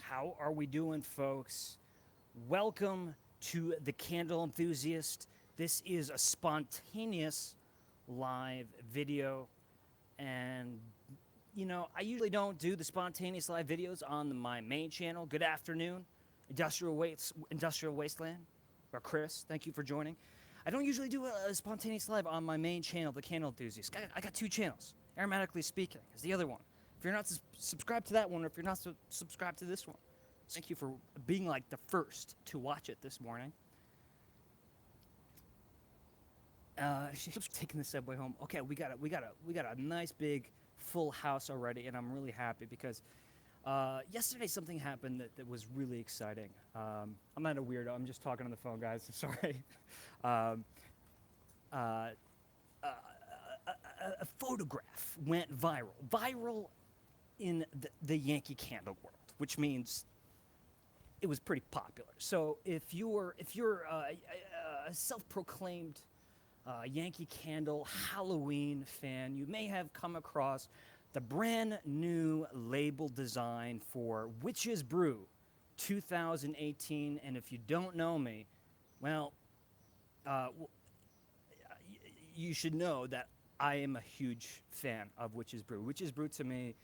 How are we doing, folks? Welcome to the Candle Enthusiast. This is a spontaneous live video, and I usually don't do the spontaneous live videos on my main channel. Good afternoon, Industrial Wasteland, or Chris. Thank you for joining. I don't usually do a spontaneous live on my main channel, the Candle Enthusiast. I got two channels. Aromatically Speaking is the other one. If you're not subscribed to that one, or if you're not subscribed to this one, thank you for being like the first to watch it this morning. She's taking the subway home. Okay, we got a nice big full house already, and I'm really happy because yesterday something happened that was really exciting. I'm not a weirdo. I'm just talking on the phone, guys. Sorry. A photograph went viral in the Yankee Candle world, which means it was pretty popular. So if you're a self-proclaimed Yankee Candle Halloween fan, you may have come across the brand new label design for Witches Brew 2018. And if you don't know me, well, you should know that I am a huge fan of Witches Brew. Witches Brew to me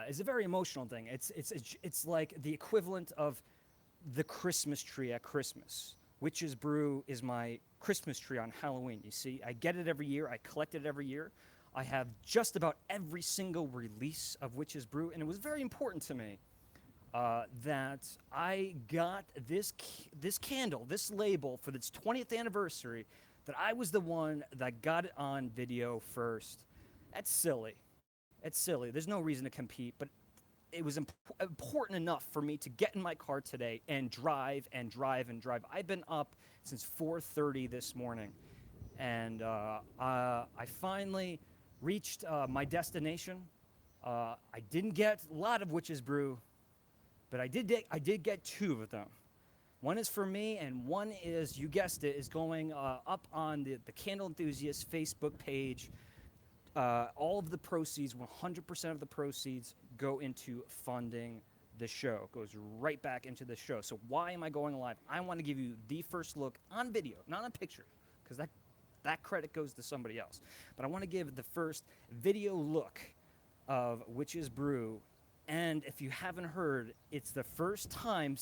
is a very emotional thing. It's like the equivalent of the Christmas tree at Christmas. Witches Brew is my Christmas tree on Halloween. You see, I get it every year. I collect it every year. I have just about every single release of Witches Brew, and it was very important to me that I got this candle, this label for its 20th anniversary, that I was the one that got it on video first. That's silly. It's silly. There's no reason to compete, but it was important enough for me to get in my car today and drive and drive and drive. I've been up since 4:30 this morning, and I finally reached my destination. I didn't get a lot of Witches Brew, but I did get two of them. One is for me, and one is, you guessed it, is going up on the Candle Enthusiast Facebook page. All of the proceeds, 100% of the proceeds, go into funding the show. Goes right back into the show. So why am I going live? I want to give you the first look on video, not on picture, because that credit goes to somebody else. But I want to give the first video look of Witches Brew. And if you haven't heard, it's the first time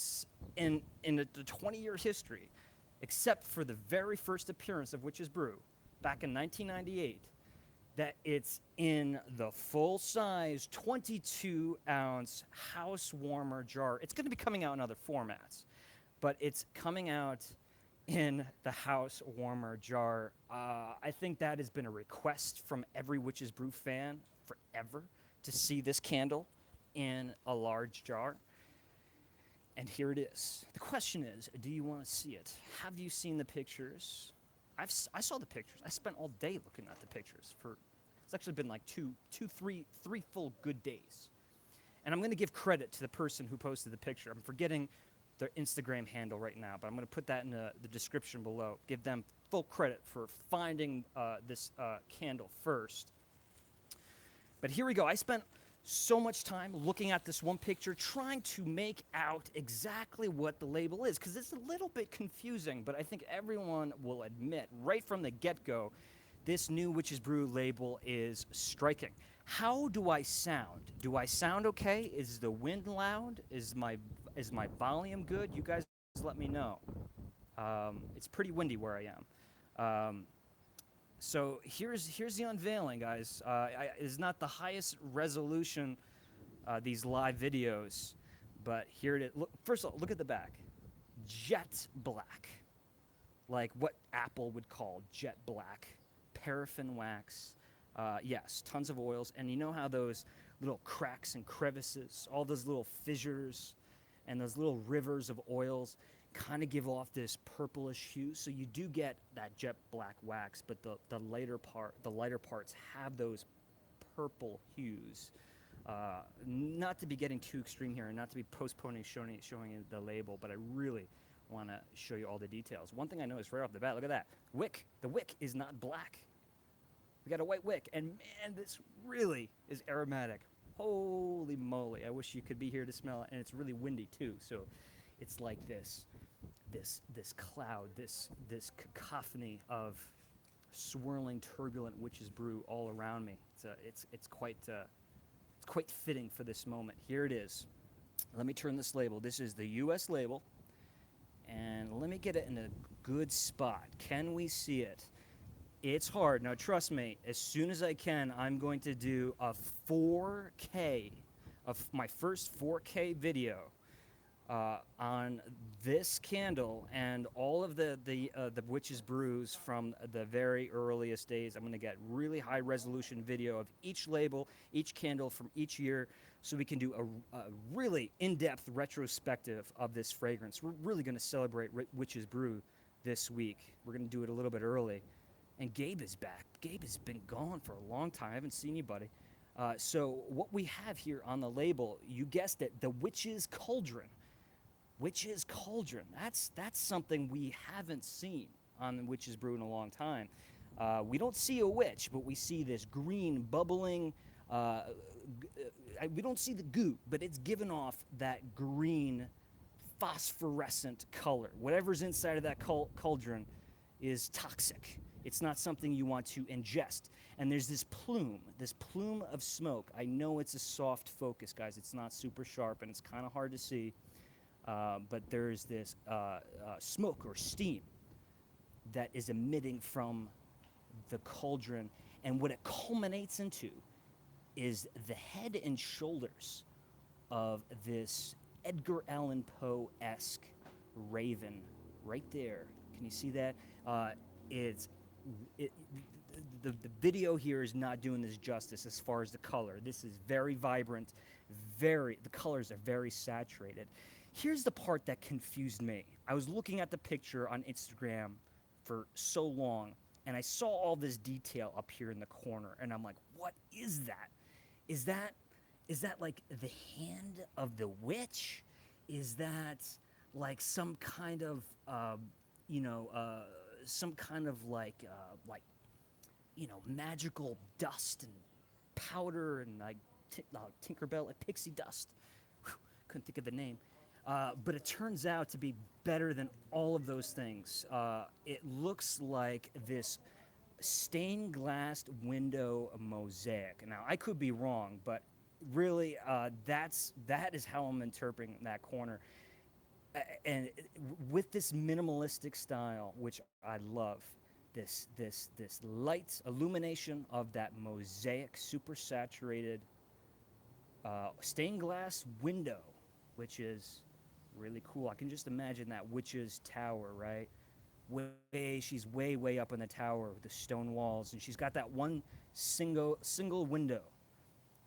in the 20-year history, except for the very first appearance of Witches Brew back in 1998, that it's in the full-size 22-ounce Housewarmer Jar. It's going to be coming out in other formats, but it's coming out in the Housewarmer Jar. I think that has been a request from every Witches Brew fan forever, to see this candle in a large jar. And here it is. The question is, do you want to see it? Have you seen the pictures? I saw the pictures. I spent all day looking at the pictures. It's actually been like three full good days. And I'm going to give credit to the person who posted the picture. I'm forgetting their Instagram handle right now, but I'm going to put that in the description below. Give them full credit for finding this candle first. But here we go. I spent so much time looking at this one picture, trying to make out exactly what the label is, because it's a little bit confusing, but I think everyone will admit right from the get-go, this new Witches Brew label is striking. How do I sound? Do I sound okay? Is the wind loud? Is my volume good? You guys let me know. It's pretty windy where I am. So here's the unveiling, guys. It's not the highest resolution, these live videos, but here it is. Look, first of all, look at the back. Jet black, like what Apple would call jet black. Paraffin wax, yes, tons of oils. And you know how those little cracks and crevices, all those little fissures and those little rivers of oils kind of give off this purplish hue. So you do get that jet black wax, but the lighter parts have those purple hues. Not to be getting too extreme here, and not to be postponing showing you the label, but I really want to show you all the details. One thing I noticed right off the bat, look at that wick. The wick is not black. We got a white wick, and man, this really is aromatic. Holy moly! I wish you could be here to smell it, and it's really windy too. So, it's like this cloud, this cacophony of swirling, turbulent witch's brew all around me. It's quite fitting for this moment. Here it is. Let me turn this label. This is the U.S. label, and let me get it in a good spot. Can we see it? It's hard. Now, trust me, as soon as I can, I'm going to do a 4K, of my first 4K video on this candle and all of the witch's brews from the very earliest days. I'm going to get really high resolution video of each label, each candle from each year, so we can do a really in-depth retrospective of this fragrance. We're really going to celebrate witch's brew this week. We're going to do it a little bit early. And Gabe is back. Gabe has been gone for a long time. I haven't seen you, buddy. So what we have here on the label, you guessed it, the Witch's Cauldron. Witch's Cauldron. That's something we haven't seen on the Witch's Brew in a long time. We don't see a witch, but we see this green bubbling. We don't see the goo, but it's given off that green phosphorescent color. Whatever's inside of that cauldron is toxic. It's not something you want to ingest. And there's this plume of smoke. I know it's a soft focus, guys. It's not super sharp, and it's kind of hard to see. But there's this smoke or steam that is emitting from the cauldron. And what it culminates into is the head and shoulders of this Edgar Allan Poe-esque raven right there. Can you see that? The video here is not doing this justice as far as the color. This is very vibrant, the colors are very saturated. Here's the part that confused me. I was looking at the picture on Instagram for so long, and I saw all this detail up here in the corner, and I'm like, what is that? Is that like the hand of the witch? Is that like some kind of magical dust and powder and like Tinkerbell, like pixie dust? Whew, couldn't think of the name. But it turns out to be better than all of those things. It looks like this stained glass window mosaic. Now, I could be wrong, but really, that is how I'm interpreting that corner. And with this minimalistic style, which I love, this light illumination of that mosaic, super saturated stained glass window, which is really cool. I can just imagine that witch's tower, right? She's way up in the tower with the stone walls, and she's got that one single window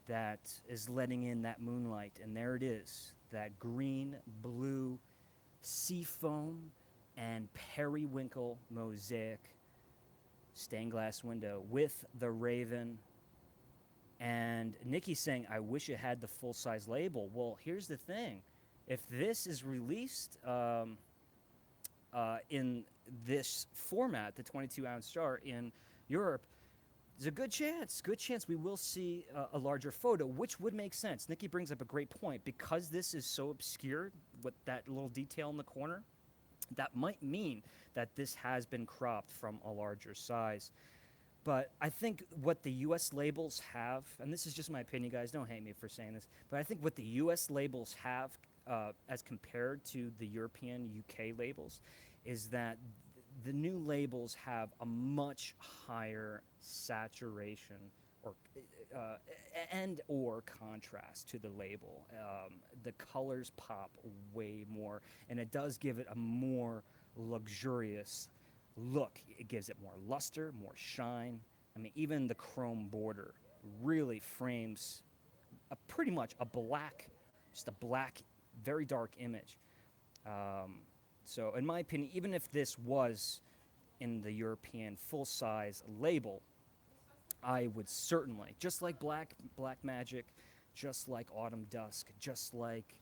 that is letting in that moonlight, and there it is, that green, blue, sea foam, and periwinkle mosaic stained glass window with the raven. And Nikki's saying, I wish it had the full-size label. Well, here's the thing. If this is released in this format, the 22-ounce jar in Europe, there's a good chance we will see a larger photo, which would make sense. Nikki brings up a great point. Because this is so obscured with that little detail in the corner, that might mean that this has been cropped from a larger size. But I think what the U.S. labels have, and this is just my opinion, guys, don't hate me for saying this, but I think what the U.S. labels have as compared to the European UK labels is that the new labels have a much higher saturation or contrast to the label. The colors pop way more, and it does give it a more luxurious look. It gives it more luster, more shine. I mean, even the chrome border really frames pretty much just a black, very dark image. So in my opinion, even if this was in the European full-size label, I would certainly, just like Black Magic, just like Autumn Dusk, just like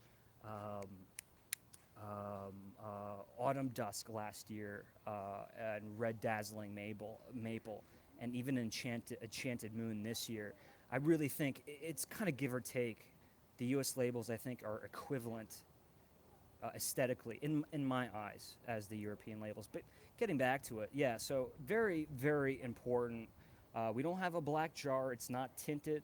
Autumn Dusk last year, and Red Dazzling Maple, and even Enchanted Moon this year, I really think it's kind of give or take. The U.S. labels, I think, are equivalent aesthetically in my eyes as the European labels. But getting back to it, yeah. So very very important. We don't have a black jar. It's not tinted.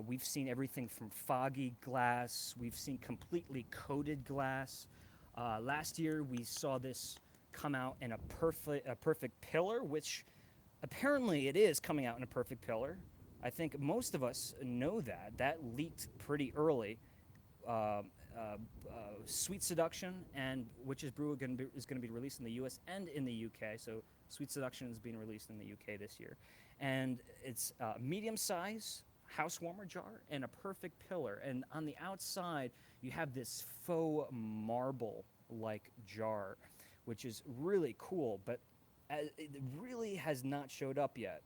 We've seen everything from foggy glass. We've seen completely coated glass. Last year we saw this come out in a perfect pillar, which apparently it is coming out in a perfect pillar. I think most of us know that. That leaked pretty early. Uh, Sweet Seduction and Witches Brew is going to be released in the U.S. and in the U.K. So Sweet Seduction is being released in the U.K. this year, and it's medium size housewarmer jar and a perfect pillar. And on the outside, you have this faux marble like jar, which is really cool, but it really has not showed up yet.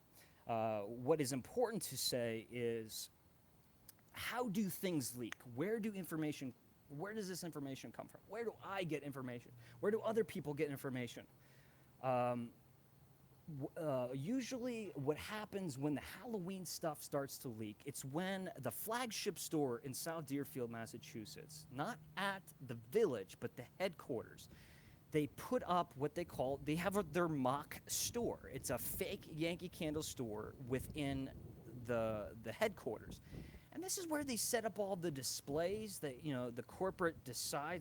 What is important to say is, how do things leak? Where does this information come from? Where do I get information? Where do other people get information? Um, Usually what happens when the Halloween stuff starts to leak, it's when the flagship store in South Deerfield, Massachusetts, not at the village, but the headquarters, they put up what they have their mock store. It's a fake Yankee Candle store within the headquarters. And this is where they set up all the displays that, the corporate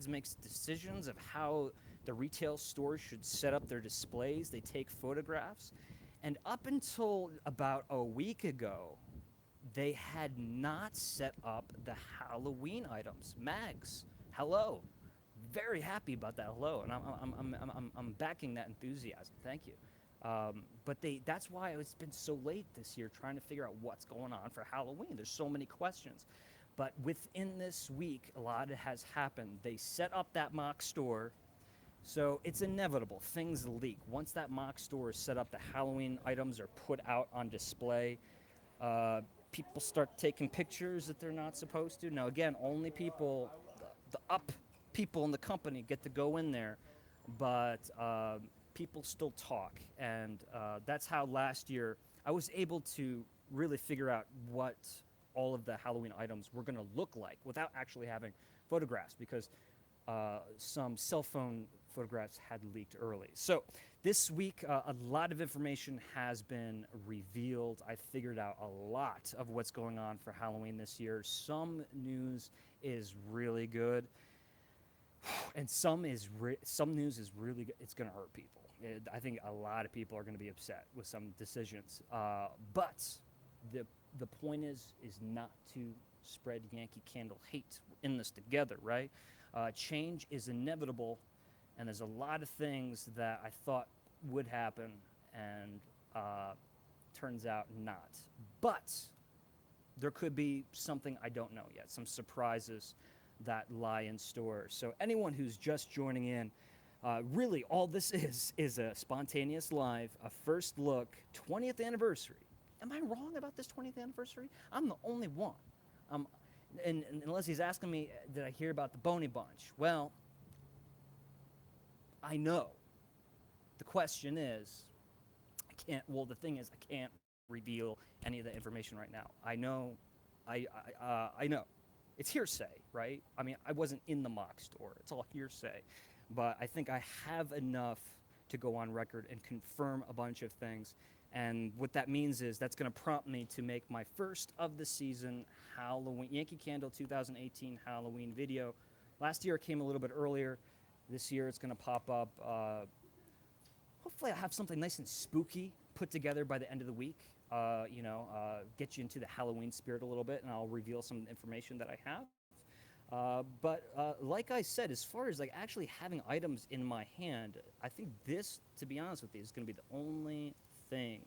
makes decisions of how the retail stores should set up their displays. They take photographs. And up until about a week ago, they had not set up the Halloween items. Mags, hello. Very happy about that hello, and I'm backing that enthusiasm. Thank you. But that's why it's been so late this year trying to figure out what's going on for Halloween. There's so many questions. But within this week, a lot has happened. They set up that mock store, so it's inevitable. Things leak. Once that mock store is set up, the Halloween items are put out on display. People start taking pictures that they're not supposed to. Now, again, only the up people in the company get to go in there, but people still talk, and that's how last year I was able to really figure out what all of the Halloween items were going to look like without actually having photographs, because some cell phone photographs had leaked early. So this week, a lot of information has been revealed. I figured out a lot of what's going on for Halloween this year. Some news is really good, and some news is really good. It's going to hurt people. I think a lot of people are going to be upset with some decisions. But the point is not to spread Yankee Candle hate. We're in this together, right? Change is inevitable, and there's a lot of things that I thought would happen, and turns out not. But there could be something I don't know yet, some surprises that lie in store. So anyone who's just joining in, really all this is a spontaneous live, a first look, 20th anniversary. Am I wrong about this 20th anniversary? I'm the only one. And unless he's asking me, did I hear about the Boney Bunch? Well, I know. The question is, the thing is, I can't reveal any of the information right now. I know. It's hearsay, right? I mean, I wasn't in the mock store. It's all hearsay. But I think I have enough to go on record and confirm a bunch of things. And what that means is that's going to prompt me to make my first of the season Halloween, Yankee Candle 2018 Halloween video. Last year it came a little bit earlier. This year it's going to pop up. Hopefully I'll have something nice and spooky put together by the end of the week. Get you into the Halloween spirit a little bit, and I'll reveal some information that I have. But like I said, as far as like actually having items in my hand, I think this, to be honest with you, is going to be the only thing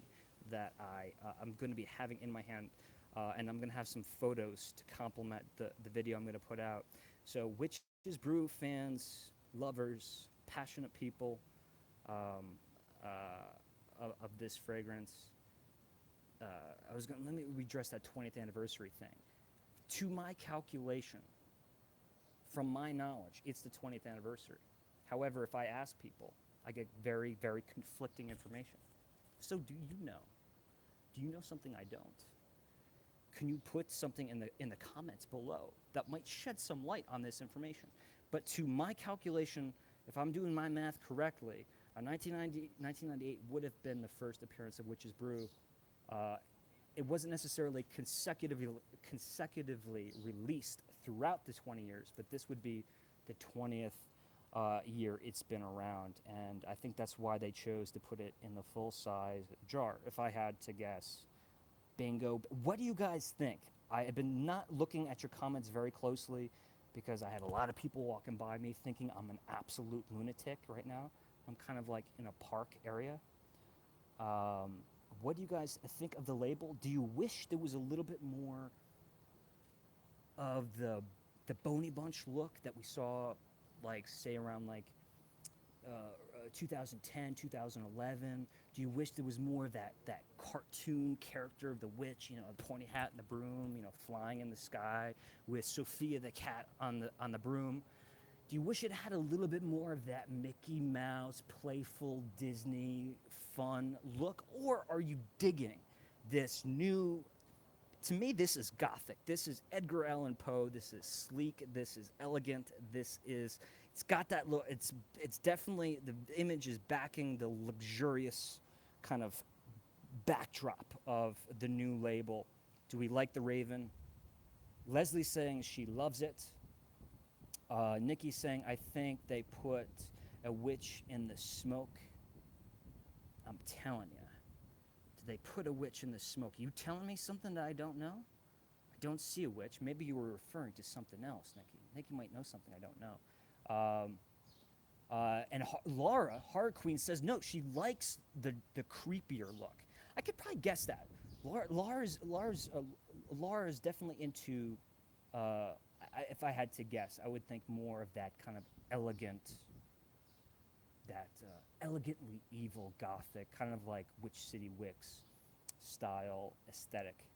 that I'm going to be having in my hand, and I'm going to have some photos to complement the video I'm going to put out. So Witches Brew fans, lovers, passionate people of this fragrance, let me redress that 20th anniversary thing. To my calculation, from my knowledge, it's the 20th anniversary. However, if I ask people, I get very, very conflicting information. So do you know? Do you know something I don't? can you put something in the comments below that might shed some light on this information? But to my calculation, if I'm doing my math correctly, 1998 would have been the first appearance of Witch's Brew. It wasn't necessarily consecutively released throughout the 20 years, but this would be the 20th year it's been around, and I think that's why they chose to put it in the full-size jar, if I had to guess. Bingo. What do you guys think? I have been not looking at your comments very closely because I had a lot of people walking by me thinking I'm an absolute lunatic right now. I'm kind of like in a park area. What do you guys think of the label? Do you wish there was a little bit more of the Boney Bunch look that we saw, like, say, around, like, 2010, 2011? Do you wish there was more of that cartoon character of the witch, you know, the pointy hat and the broom, you know, flying in the sky with Sophia the cat on the broom? Do you wish it had a little bit more of that Mickey Mouse, playful Disney, fun look? Or are you digging this new, to me, this is gothic. This is Edgar Allan Poe. This is sleek. This is elegant. It's got that look. It's definitely, the image is backing the luxurious kind of backdrop of the new label. Do we like the Raven? Leslie's saying she loves it. Nikki's saying, I think they put a witch in the smoke. I'm telling you. Did they put a witch in the smoke? You telling me something that I don't know? I don't see a witch. Maybe you were referring to something else, Nikki. Nikki might know something I don't know. And Laura, Horror Queen, says, no, she likes the creepier look. I could probably guess that. Laura's definitely into, if I had to guess, I would think more of that kind of elegant, elegantly evil gothic, kind of like Witch City Wicks style aesthetic.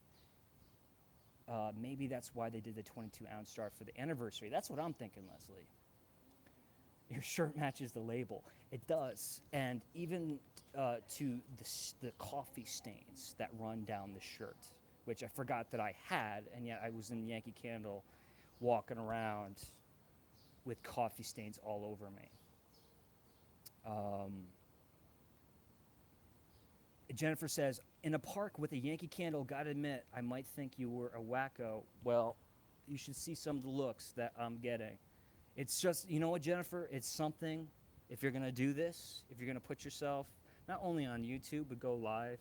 Maybe that's why they did the 22-ounce jar for the anniversary. That's what I'm thinking, Leslie. Your shirt matches the label. It does. And even to the coffee stains that run down the shirt, which I forgot that I had, and yet I was in Yankee Candle walking around with coffee stains all over me. Jennifer says, in a park with a Yankee Candle, gotta admit, I might think you were a wacko. Well, you should see some of the looks that I'm getting. It's just, you know what, Jennifer? It's something, if you're gonna do this, if you're gonna put yourself, not only on YouTube, but go live,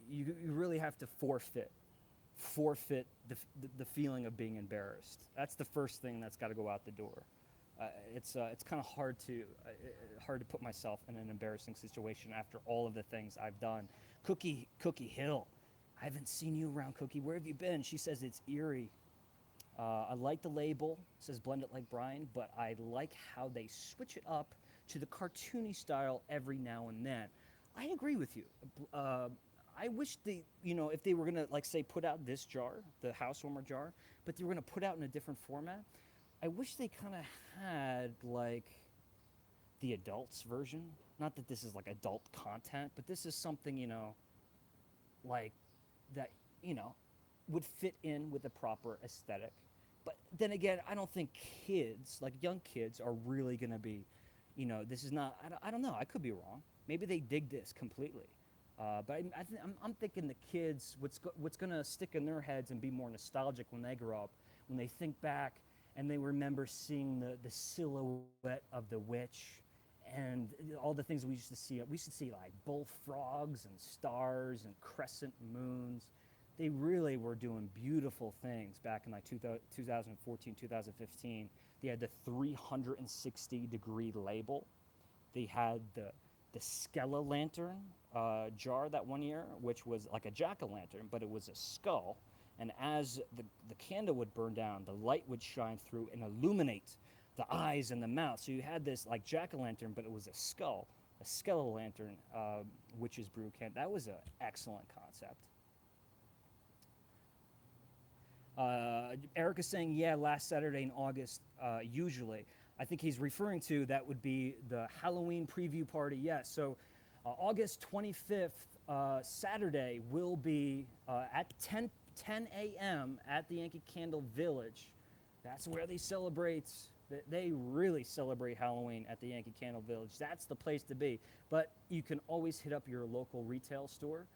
you really have to forfeit the feeling of being embarrassed. That's the first thing that's got to go out the door. It's kind of hard to put myself in an embarrassing situation after all of the things I've done. Cookie Hill, I haven't seen you around, Cookie. Where have you been? She says it's eerie. I like the label. It says blend it like Brian, but I like how they switch it up to the cartoony style every now and then. I agree with you. I wish they, you know, if they were gonna, like, say, put out this jar, the Housewarmer jar, but they were gonna put out in a different format, I wish they kind of had, like, the adults version. Not that this is, like, adult content, but this is something, you know, like, that, you know, would fit in with the proper aesthetic. But then again, I don't think kids, like young kids, are really gonna be, you know, this is not, I don't know, I could be wrong. Maybe they dig this completely. But I'm thinking the kids, what's going to stick in their heads and be more nostalgic when they grow up, when they think back and they remember seeing the silhouette of the witch and all the things we used to see. We used to see, like, bullfrogs and stars and crescent moons. They really were doing beautiful things back in, like, 2014, 2015. They had the 360-degree label. They had the Skella-lantern jar that one year, which was like a jack-o'-lantern, but it was a skull. And as the candle would burn down, the light would shine through and illuminate the eyes and the mouth. So you had this, like, jack-o'-lantern, but it was a skull, a Skella-lantern Witch's Brew can. That was an excellent concept. Eric is saying, yeah, last Saturday in August, usually. I think he's referring to, that would be the Halloween preview party. Yes, so August 25th, Saturday will be at 10 a.m. at the Yankee Candle Village. That's where they celebrate. They really celebrate Halloween at the Yankee Candle Village. That's the place to be. But you can always hit up your local retail store.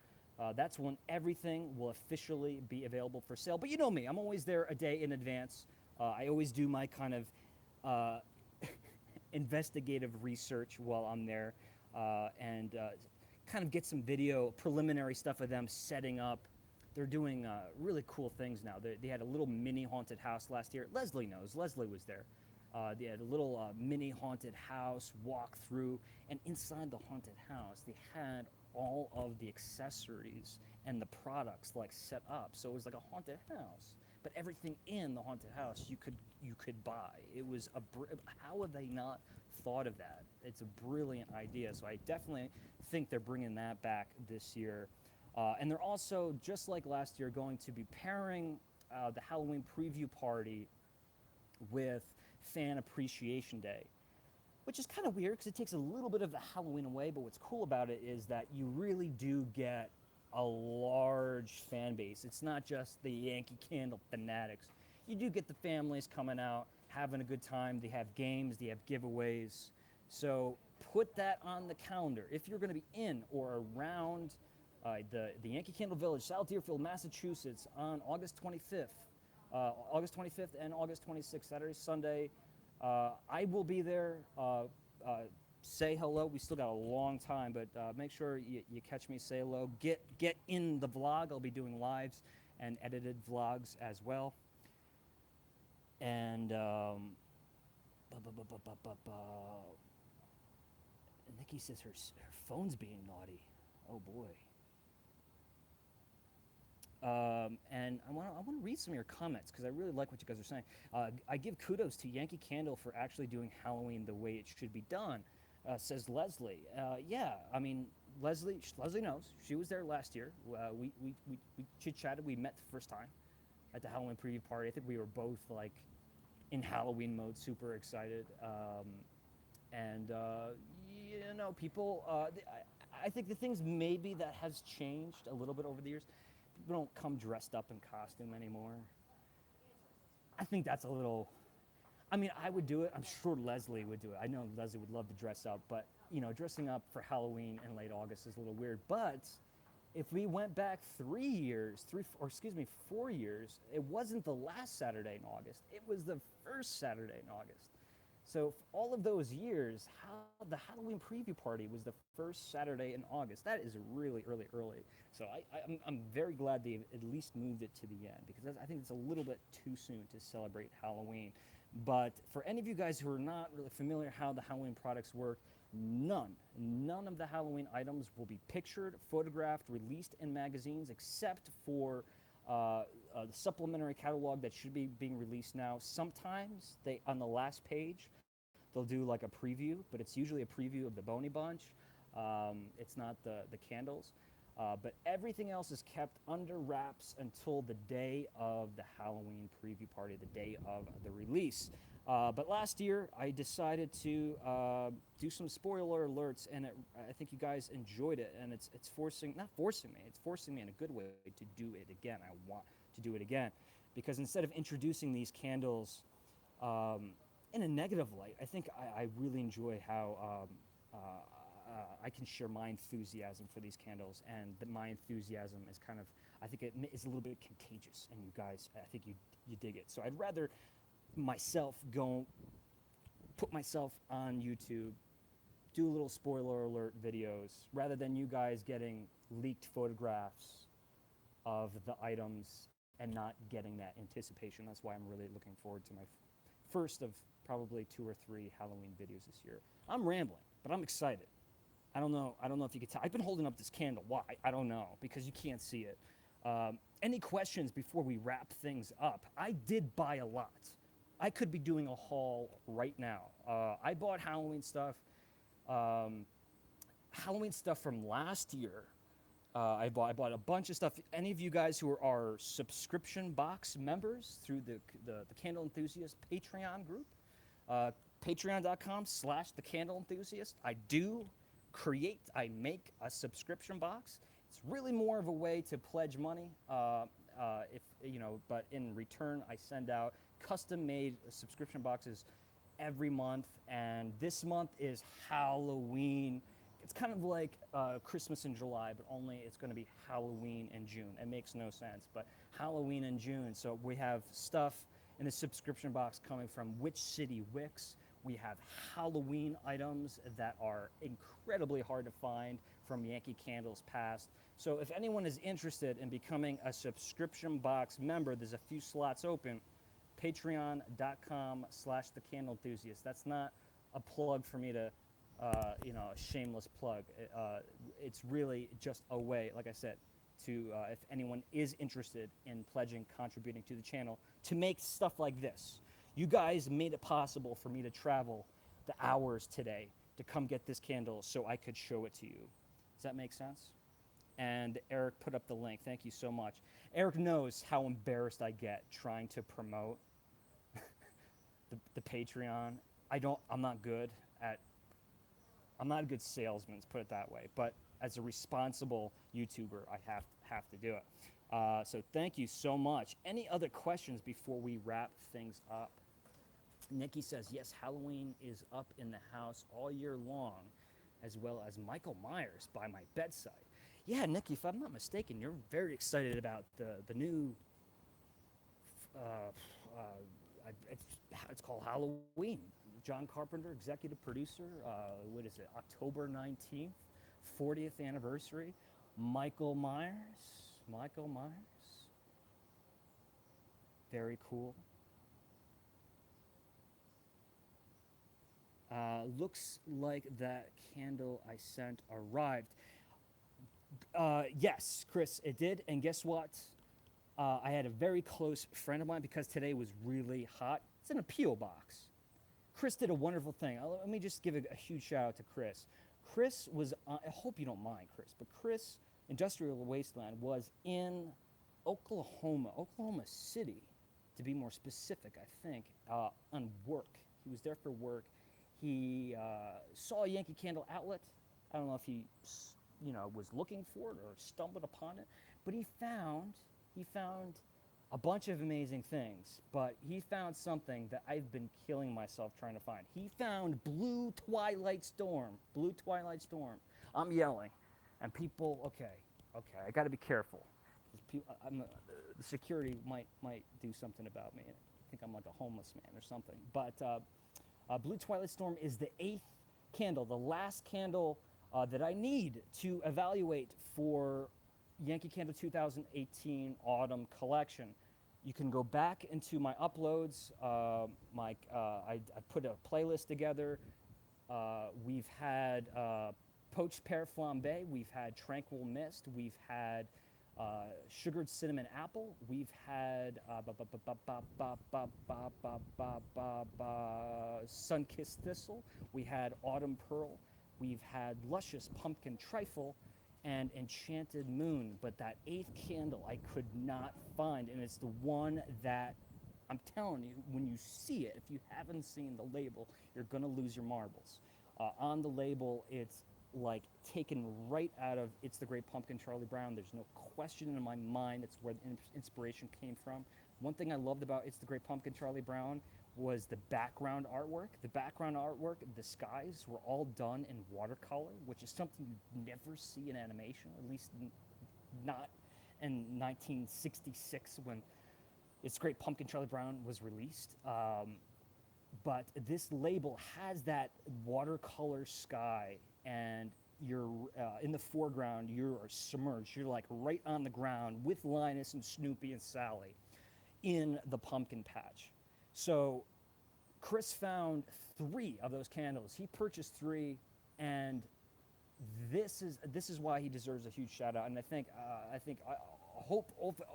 That's when everything will officially be available for sale. But you know me, I'm always there a day in advance. I always do my kind of investigative research while I'm there, and kind of get some video preliminary stuff of them setting up. They're doing really cool things now. They had a little mini haunted house last year. Leslie knows. Leslie was there. They had a little mini haunted house walk through, and inside the haunted house, they had all of the accessories and the products like set up. So it was like a haunted house, but everything in the haunted house you could buy. It was how have they not thought of that? It's a brilliant idea. So I definitely think they're bringing that back this year. And they're also, just like last year, going to be pairing the Halloween preview party with Fan Appreciation Day, which is kind of weird because it takes a little bit of the Halloween away. But what's cool about it is that you really do get a large fan base. It's not just the Yankee Candle fanatics. You do get the families coming out, having a good time. They have games, they have giveaways. So put that on the calendar. If you're going to be in or around the Yankee Candle Village, South Deerfield, Massachusetts, on August 25th, and August 26th, Saturday, Sunday, I will be there. Say hello. We still got a long time, but make sure you catch me. Say hello. Get in the vlog. I'll be doing lives and edited vlogs as well. And Nikki says her phone's being naughty. Oh boy. And I want to read some of your comments because I really like what you guys are saying. I give kudos to Yankee Candle for actually doing Halloween the way it should be done, says Leslie. Yeah, I mean, Leslie knows. She was there last year. We chit-chatted. We met the first time at the Halloween preview party. I think we were both like in Halloween mode, super excited. And you know, people, I think the things maybe that has changed a little bit over the years. People don't come dressed up in costume anymore. I think that's a little, I mean, I would do it. I'm sure Leslie would do it. I know Leslie would love to dress up, but you know, dressing up for Halloween in late August is a little weird. But if we went back 4 years, it wasn't the last Saturday in August. It was the first Saturday in August. So for all of those years, the Halloween preview party was the first Saturday in August. That is really early. So I'm very glad they at least moved it to the end, because I think it's a little bit too soon to celebrate Halloween. But for any of you guys who are not really familiar how the Halloween products work, none of the Halloween items will be pictured, photographed, released in magazines, except for the supplementary catalog that should be being released now. Sometimes on the last page, they'll do like a preview, but it's usually a preview of the Boney Bunch. It's not the candles. But everything else is kept under wraps until the day of the Halloween preview party, the day of the release. But last year, I decided to do some spoiler alerts, and I think you guys enjoyed it. And it's forcing me in a good way to do it again. I want to do it again, because instead of introducing these candles in a negative light, I think I really enjoy how I can share my enthusiasm for these candles, and my enthusiasm is kind of, I think it is a little bit contagious, and you guys, I think you dig it. So I'd rather myself go put myself on YouTube, do little spoiler alert videos, rather than you guys getting leaked photographs of the items and not getting that anticipation. That's why I'm really looking forward to my first of probably 2 or 3 Halloween videos this year. I'm rambling, but I'm excited. I don't know if you can tell. I've been holding up this candle. Why? I don't know, because you can't see it. Any questions before we wrap things up? I did buy a lot. I could be doing a haul right now. I bought Halloween stuff from last year. I bought a bunch of stuff. Any of you guys who are subscription box members through the Candle Enthusiast Patreon group, patreon.com/the Candle Enthusiast, I make a subscription box, It's really more of a way to pledge money. If you know, but in return, I send out custom-made subscription boxes every month, and this month is Halloween. It's kind of like Christmas in July, but only it's going to be Halloween in June. It makes no sense, but Halloween in June. So we have stuff in the subscription box coming from Witch City Wicks. We have Halloween items that are incredibly hard to find from Yankee Candle's past. So if anyone is interested in becoming a subscription box member, there's a few slots open. Patreon.com/the Candle Enthusiast. That's not a plug for me to, you know, a shameless plug. It's really just a way, like I said, to, if anyone is interested in pledging, contributing to the channel, to make stuff like this. You guys made it possible for me to travel the hours today to come get this candle so I could show it to you. Does that make sense? And Eric put up the link. Thank you so much. Eric knows how embarrassed I get trying to promote the Patreon. I'm not good at, I'm not a good salesman, let's put it that way. But as a responsible YouTuber, I have to do it. So thank you so much. Any other questions before we wrap things up? Nikki says, yes, Halloween is up in the house all year long, as well as Michael Myers by my bedside. Yeah, Nikki, if I'm not mistaken, you're very excited about the new, it's called Halloween. John Carpenter, executive producer, what is it, October 19th, 40th anniversary. Michael Myers. Very cool. Looks like that candle I sent arrived. Yes, Chris, it did. And guess what? I had a very close friend of mine, because today was really hot. It's in a P.O. box. Chris did a wonderful thing. Let me just give a huge shout out to Chris. Chris was, I hope you don't mind, Chris, but Chris, Industrial Wasteland, was in Oklahoma City, to be more specific, I think, on work. He was there for work. He saw a Yankee Candle outlet. I don't know if he, you know, was looking for it or stumbled upon it, but he found a bunch of amazing things, but he found something that I've been killing myself trying to find. He found Blue Twilight Storm. Blue Twilight Storm. I'm yelling, and people, okay, I gotta be careful. The security might do something about me. I think I'm like a homeless man or something. But Blue Twilight Storm is the 8th candle, the last candle that I need to evaluate for Yankee Candle 2018 Autumn Collection. You can go back into my uploads. I put a playlist together. We've had Poached Pear Flambe. We've had Tranquil Mist. We've had Sugared Cinnamon Apple. We've had Sun-Kissed Thistle. We had Autumn Pearl. We've had Luscious Pumpkin Trifle and Enchanted Moon, but that 8th candle I could not find, and it's the one that, I'm telling you, when you see it, if you haven't seen the label, you're gonna lose your marbles. On the label, it's like taken right out of It's the Great Pumpkin, Charlie Brown. There's no question in my mind that's where the inspiration came from. One thing I loved about It's the Great Pumpkin, Charlie Brown was the background artwork. The background artwork, the skies were all done in watercolor, which is something you never see in animation, at least not in 1966 when It's Great Pumpkin, Charlie Brown was released. But this label has that watercolor sky, and you're in the foreground, you're submerged. You're like right on the ground with Linus and Snoopy and Sally in the pumpkin patch. So Chris found 3 of those candles. He purchased 3, and this is why he deserves a huge shout out. And I hope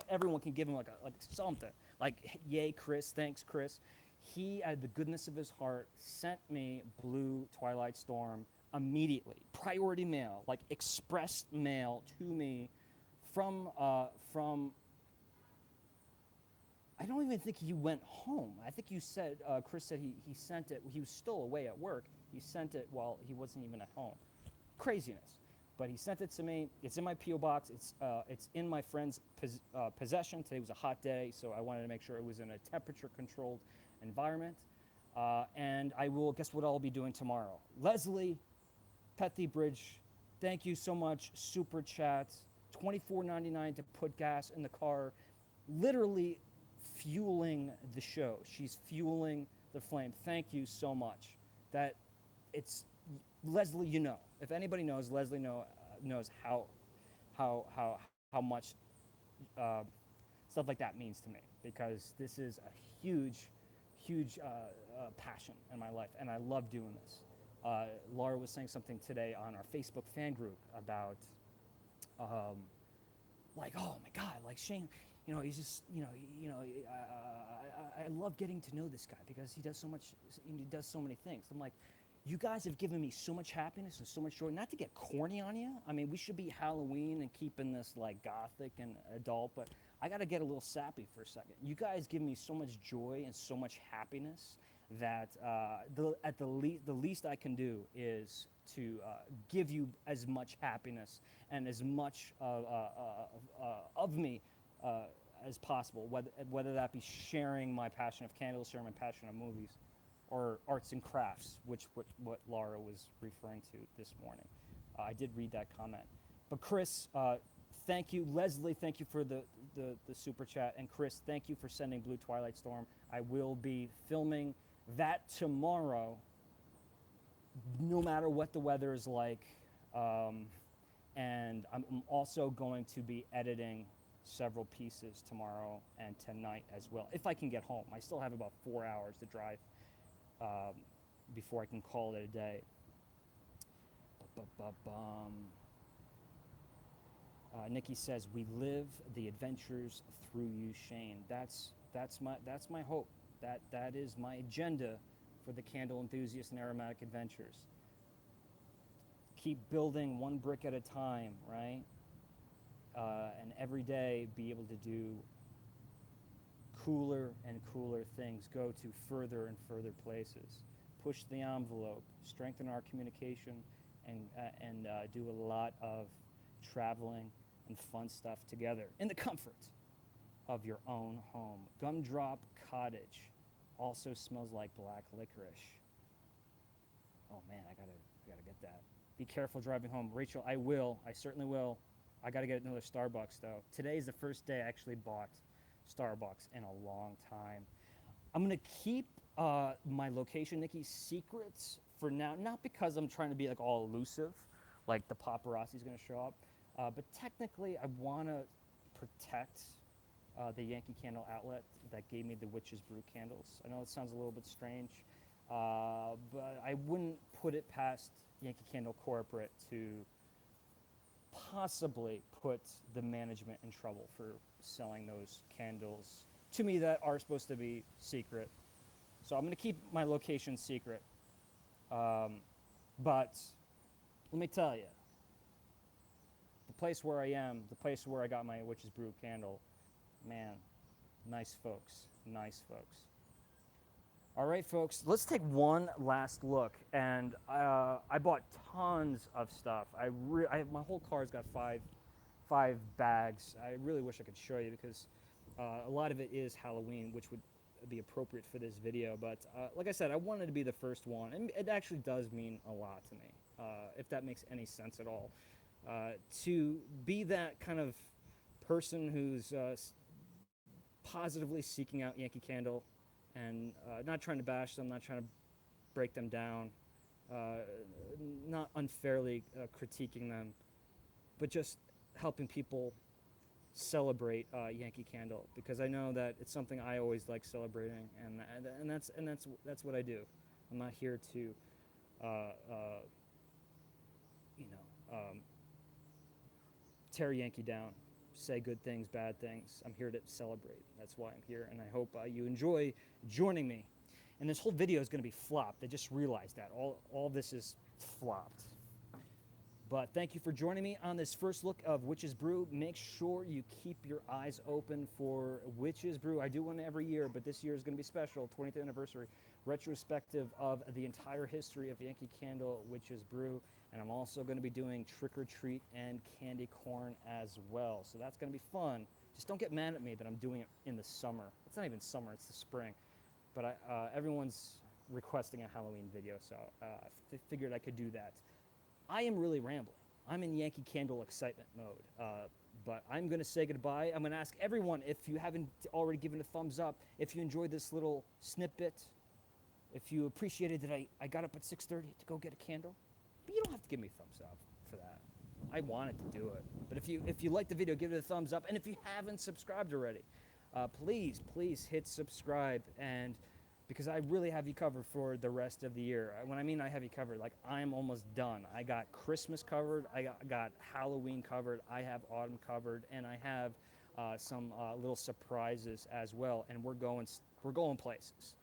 everyone can give him like something. Like, yay, Chris! Thanks, Chris. He, out of the goodness of his heart, sent me Blue Twilight Storm immediately, priority mail, like express mail to me from. I don't even think he went home. I think you said, Chris said he sent it, he was still away at work. He sent it while he wasn't even at home. Craziness. But he sent it to me. It's in my P.O. box. It's in my friend's possession. Today was a hot day, so I wanted to make sure it was in a temperature-controlled environment. And I will, guess what I'll be doing tomorrow? Leslie, Petty Bridge, thank you so much. Super chat, $24.99 to put gas in the car. Literally fueling the show. She's fueling the flame. Thank you so much. That it's Leslie. You know, if anybody knows, Leslie knows how much stuff like that means to me, because this is a huge passion in my life, and I love doing this. Laura was saying something today on our Facebook fan group about, like, oh my God, like Shane, he's just, I love getting to know this guy because he does so much, he does so many things. I'm like, you guys have given me so much happiness and so much joy. Not to get corny on you. I mean, we should be Halloween and keeping this like gothic and adult, but I got to get a little sappy for a second. You guys give me so much joy and so much happiness that the least I can do is to give you as much happiness and as much of me as possible, whether that be sharing my passion of candles, sharing my passion of movies, or arts and crafts, what Laura was referring to this morning. I did read that comment. But Chris, thank you. Leslie, thank you for the super chat. And Chris, thank you for sending Blue Twilight Storm. I will be filming that tomorrow, no matter what the weather is like. And I'm also going to be editing several pieces tomorrow and tonight as well, if I can get home. I still have about 4 hours to drive before I can call it a day. Nikki says, "We live the adventures through you, Shane." That's my hope. That is my agenda for the Candle Enthusiast and Aromatic Adventures. Keep building one brick at a time, right? And every day be able to do cooler and cooler things, go to further and further places, push the envelope, strengthen our communication, and do a lot of traveling and fun stuff together in the comfort of your own home. Gumdrop Cottage also smells like black licorice. Oh man, I gotta get that. Be careful driving home. Rachel, I will. I certainly will. I gotta get another Starbucks though. Today is the first day I actually bought Starbucks in a long time. I'm gonna keep my location, Nikki, secrets for now. Not because I'm trying to be like all elusive, like the paparazzi's gonna show up, but technically I wanna protect the Yankee Candle outlet that gave me the Witch's Brew candles. I know it sounds a little bit strange, but I wouldn't put it past Yankee Candle Corporate to possibly put the management in trouble for selling those candles to me that are supposed to be secret. So I'm going to keep my location secret. But let me tell you, the place where I am, the place where I got my Witch's Brew candle, man, nice folks, nice folks. All right, folks, let's take one last look. And I bought tons of stuff. My whole car's got five bags. I really wish I could show you because a lot of it is Halloween, which would be appropriate for this video. But like I said, I wanted to be the first one, and it actually does mean a lot to me, if that makes any sense at all. To be that kind of person who's positively seeking out Yankee Candle, and not trying to bash them, not trying to break them down, not unfairly critiquing them, but just helping people celebrate Yankee Candle, because I know that it's something I always like celebrating, and that's what I do. I'm not here to, tear Yankee down, say good things, bad things. I'm here to celebrate. That's why I'm here, and I hope you enjoy joining me. And this whole video is going to be flopped. I just realized that. All this is flopped. But thank you for joining me on this first look of Witches Brew. Make sure you keep your eyes open for Witches Brew. I do one every year, but this year is going to be special, 20th anniversary, retrospective of the entire history of Yankee Candle Witches Brew. And I'm also going to be doing Trick or Treat and Candy Corn as well. So that's going to be fun. Just don't get mad at me that I'm doing it in the summer. It's not even summer, it's the spring. But everyone's requesting a Halloween video, so I figured I could do that. I am really rambling. I'm in Yankee Candle excitement mode. But I'm going to say goodbye. I'm going to ask everyone, if you haven't already given a thumbs up, if you enjoyed this little snippet, if you appreciated that I got up at 6:30 to go get a candle. But you don't have to give me a thumbs up for that. I wanted to do it. But if you like the video, give it a thumbs up. And if you haven't subscribed already, please hit subscribe, and because I really have you covered for the rest of the year. When I mean I have you covered, like I'm almost done. I got Christmas covered, I got Halloween covered, I have autumn covered, and I have some little surprises as well. And we're going places.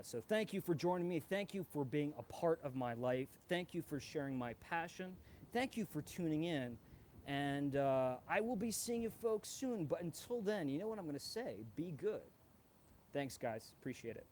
So thank you for joining me. Thank you for being a part of my life. Thank you for sharing my passion. Thank you for tuning in. And I will be seeing you folks soon. But until then, you know what I'm going to say? Be good. Thanks, guys. Appreciate it.